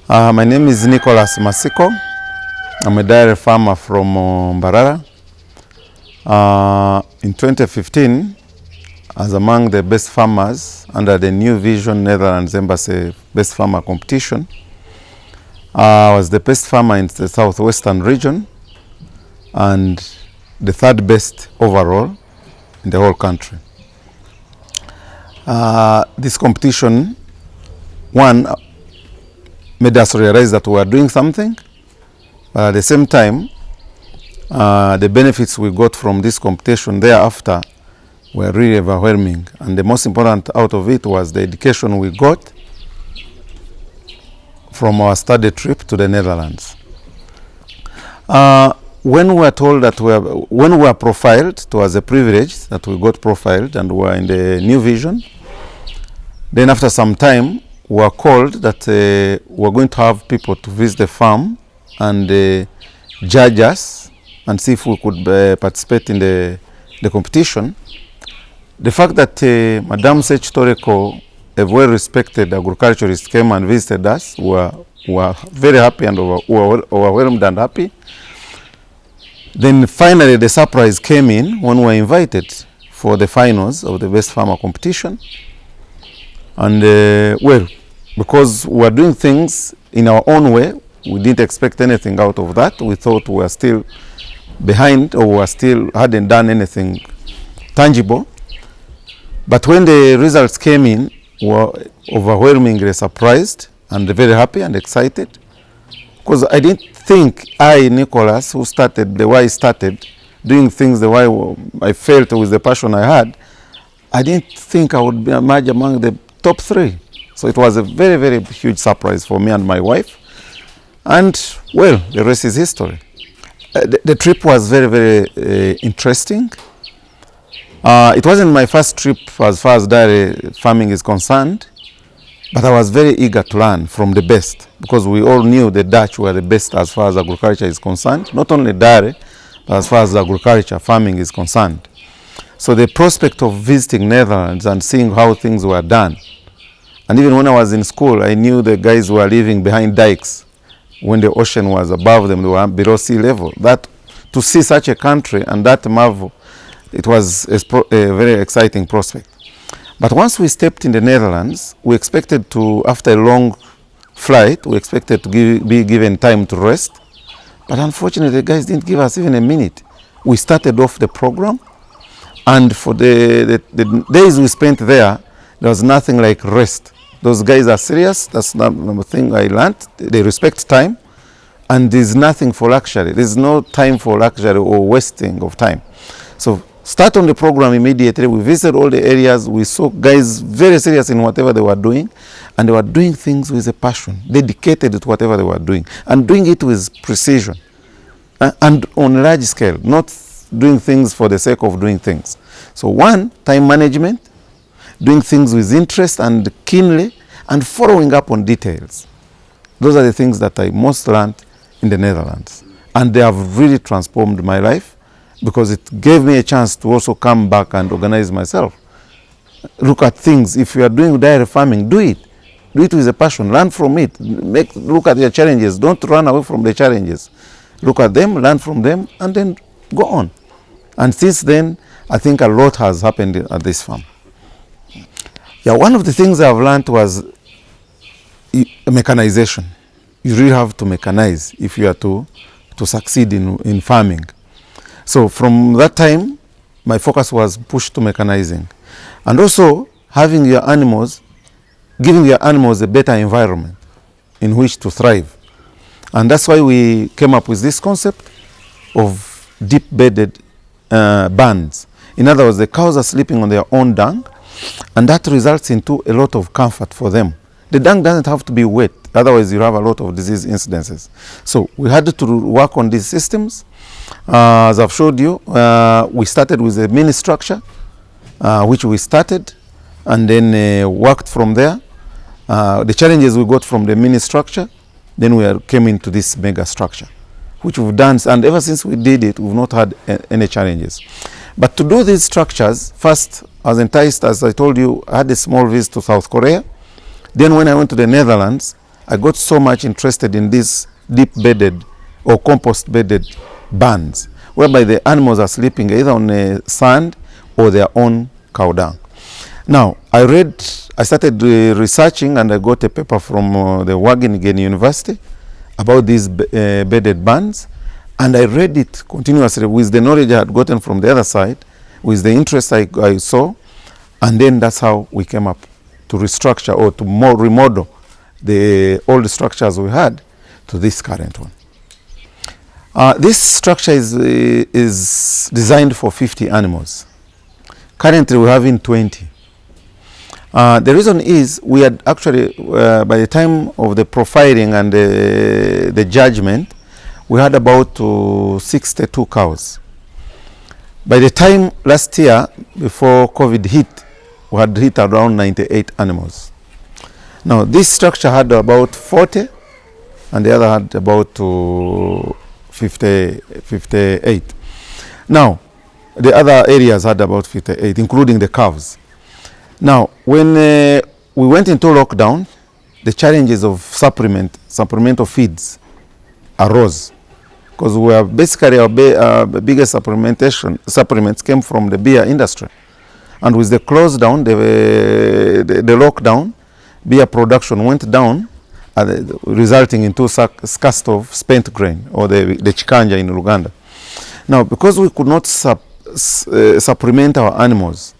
My name is Nicholas Masiko. I'm a dairy farmer from Mbarara. In 2015, as among the best farmers under the New Vision Netherlands Embassy Best Farmer Competition, I was the best farmer in the southwestern region and the third best overall in the whole country. This competition, one, made us realize that we were doing something, but at the same time, the benefits we got from this competition thereafter were really overwhelming. And the most important out of it was the education we got from our study trip to the Netherlands. When we were told that when we were profiled, it was a privilege that we got profiled and we were in the New Vision. Then after some time, we were called that we were going to have people to visit the farm and judge us and see if we could participate in the competition. The fact that Madame Sech Toreko, a well-respected agriculturist, came and visited us, we were very happy and overwhelmed and happy. Then finally the surprise came in when we were invited for the finals of the Best Farmer competition. And well, because we were doing things in our own way, we didn't expect anything out of that. We thought we were still behind or we still hadn't done anything tangible. But when the results came in, we were overwhelmingly surprised and very happy and excited. Because I didn't think Nicholas, who started the way I started, doing things the way I felt with the passion I had, I didn't think I would emerge among the top 3. So it was a very, very huge surprise for me and my wife. And well, the rest is history. The trip was very, very interesting. It wasn't my first trip as far as dairy farming is concerned, but I was very eager to learn from the best because we all knew the Dutch were the best as far as agriculture is concerned, not only dairy, but as far as agriculture, farming is concerned. So the prospect of visiting Netherlands and seeing how things were done, and even when I was in school, I knew the guys were living behind dikes. When the ocean was above them, they were below sea level. That, to see such a country and that marvel, it was a very exciting prospect. But once we stepped in the Netherlands, we expected to, after a long flight, we expected to be given time to rest. But unfortunately, the guys didn't give us even a minute. We started off the program, and for the days we spent there was nothing like rest. Those guys are serious. That's the thing I learned. They respect time, and there's nothing for luxury. There's no time for luxury or wasting of time. So start on the program immediately. We visited all the areas. We saw guys very serious in whatever they were doing, and they were doing things with a passion, dedicated to whatever they were doing, and doing it with precision, and on a large scale, not doing things for the sake of doing things. So one, time management, doing things with interest and keenly, and following up on details. Those are the things that I most learned in the Netherlands. And they have really transformed my life because it gave me a chance to also come back and organize myself. Look at things. If you are doing dairy farming, do it. Do it with a passion. Learn from it. Look at your challenges. Don't run away from the challenges. Look at them, learn from them, and then go on. And since then, I think a lot has happened at this farm. Yeah, one of the things I've learned was mechanization. You really have to mechanize if you are to succeed in farming. So from that time, my focus was pushed to mechanizing. And also having your animals, giving your animals a better environment in which to thrive. And that's why we came up with this concept of deep-bedded barns. In other words, the cows are sleeping on their own dung, and that results into a lot of comfort for them. The dung doesn't have to be wet, otherwise you have a lot of disease incidences. So we had to work on these systems. As I've showed you, we started with a mini structure, which we started, and then worked from there. The challenges we got from the mini structure, then we came into this mega structure, which we've done, and ever since we did it, we've not had any challenges. But to do these structures, first, I was enticed, as I told you, I had a small visit to South Korea. Then when I went to the Netherlands, I got so much interested in these deep bedded or compost bedded barns, whereby the animals are sleeping either on sand or their own cow dung. Now, I started researching, and I got a paper from the Wageningen University about these bedded barns, and I read it continuously with the knowledge I had gotten from the other side, with the interest I saw, and then that's how we came up to restructure or to remodel the old structures we had to this current one. This structure is designed for 50 animals. Currently, we're having 20. The reason is we had actually, by the time of the profiling and the judgment, we had about 62 cows. By the time last year, before COVID hit, we had hit around 98 animals. Now, this structure had about 40, and the other had about 58. Now, the other areas had about 58, including the calves. Now, when we went into lockdown, the challenges of supplemental feeds arose, because we are basically our biggest supplements came from the beer industry. And with the close down, the lockdown, beer production went down, resulting in scarcity of spent grain, or the chikanja in Uganda. Now, because we could not supplement our animals,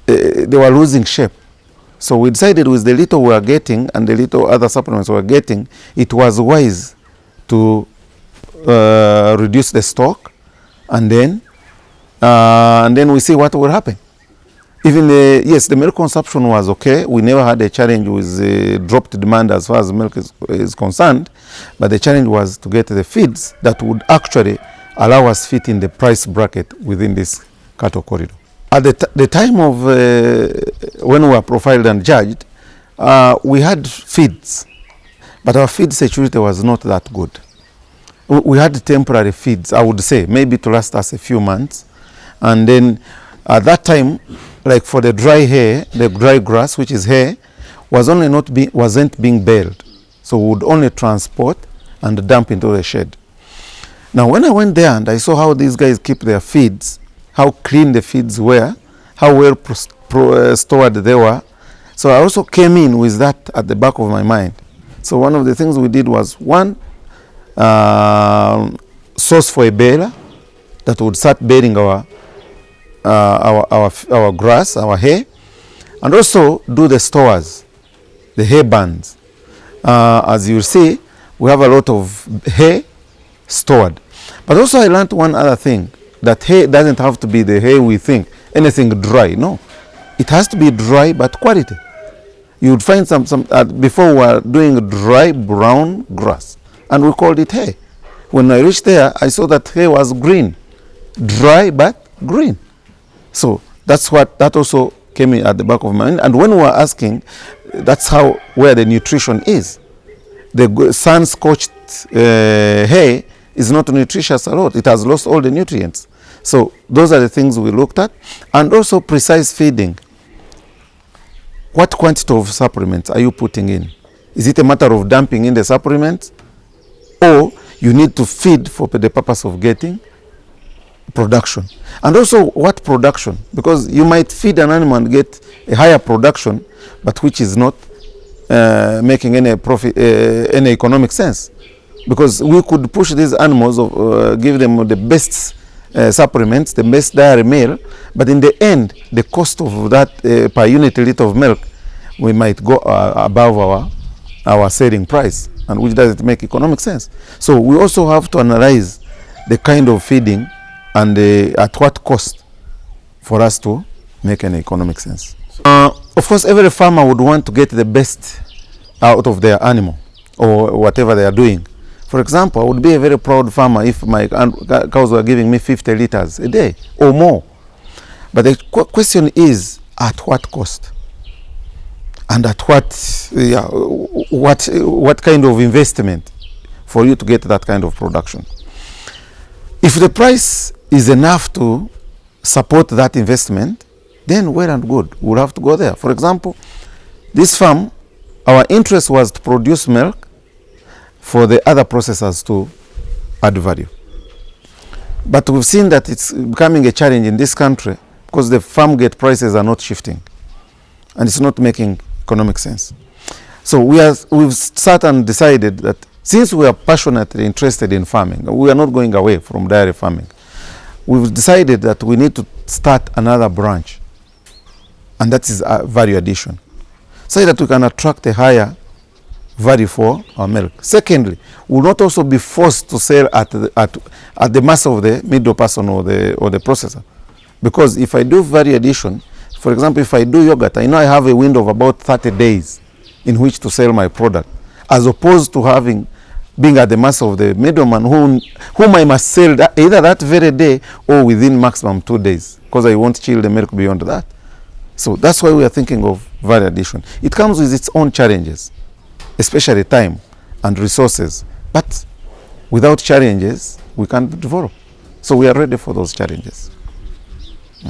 they were losing shape. So we decided with the little we were getting and the little other supplements we were getting, it was wise to reduce the stock, and then we see what will happen. Even yes, the milk consumption was okay. We never had a challenge with dropped demand as far as milk is concerned, but the challenge was to get the feeds that would actually allow us fit in the price bracket within this cattle corridor. At the time of when we were profiled and judged, we had feeds, but our feed security was not that good. We had temporary feeds, I would say, maybe to last us a few months, and then at that time, like for the dry hay, the dry grass, which is hay, wasn't being baled. So we would only transport and dump into the shed. Now, when I went there and I saw how these guys keep their feeds, how clean the feeds were, how well stored they were, so I also came in with that at the back of my mind. So one of the things we did was, one, source for a baler that would start baling our grass, our hay, and also do the stores, the hay barns. As you see, we have a lot of hay stored. But also I learned one other thing, that hay doesn't have to be the hay we think, anything dry, no. It has to be dry but quality. You would find some before we were doing dry brown grass, and we called it hay. When I reached there, I saw that hay was green, dry but green. So that also came in at the back of my mind. And when we were asking, that's where the nutrition is. The sun-scorched hay is not nutritious at all. It has lost all the nutrients. So those are the things we looked at. And also precise feeding. What quantity of supplements are you putting in? Is it a matter of dumping in the supplements, or you need to feed for the purpose of getting production? And also what production? Because you might feed an animal and get a higher production, but which is not making any profit, any economic sense. Because we could push these animals, give them the best supplements, the best dairy meal, but in the end, the cost of that per unit liter of milk, we might go above our selling price, and which doesn't make economic sense. So we also have to analyze the kind of feeding and at what cost for us to make an economic sense. Of course, every farmer would want to get the best out of their animal or whatever they are doing. For example, I would be a very proud farmer if my cows were giving me 50 liters a day or more. But the question is, at what cost? And at what kind of investment for you to get that kind of production? If the price is enough to support that investment, then well and good, we'll have to go there. For example, this farm Our interest was to produce milk for the other processors to add value. But we've seen that it's becoming a challenge in this country because the farm gate prices are not shifting and it's not making economic sense. So we've sat and decided that since we are passionately interested in farming, we are not going away from dairy farming. We've decided that we need to start another branch, and that is value addition, so that we can attract a higher value for our milk. Secondly, we will not also be forced to sell at the mass of the middle person or the processor. Because if I do value addition, for example, if I do yogurt, I know I have a window of about 30 days in which to sell my product, as opposed to being at the mass of the middleman whom I must sell either that very day or within maximum 2 days, because I won't chill the milk beyond that. So that's why we are thinking of value addition. It comes with its own challenges, especially time and resources. But without challenges, we can't develop. So we are ready for those challenges.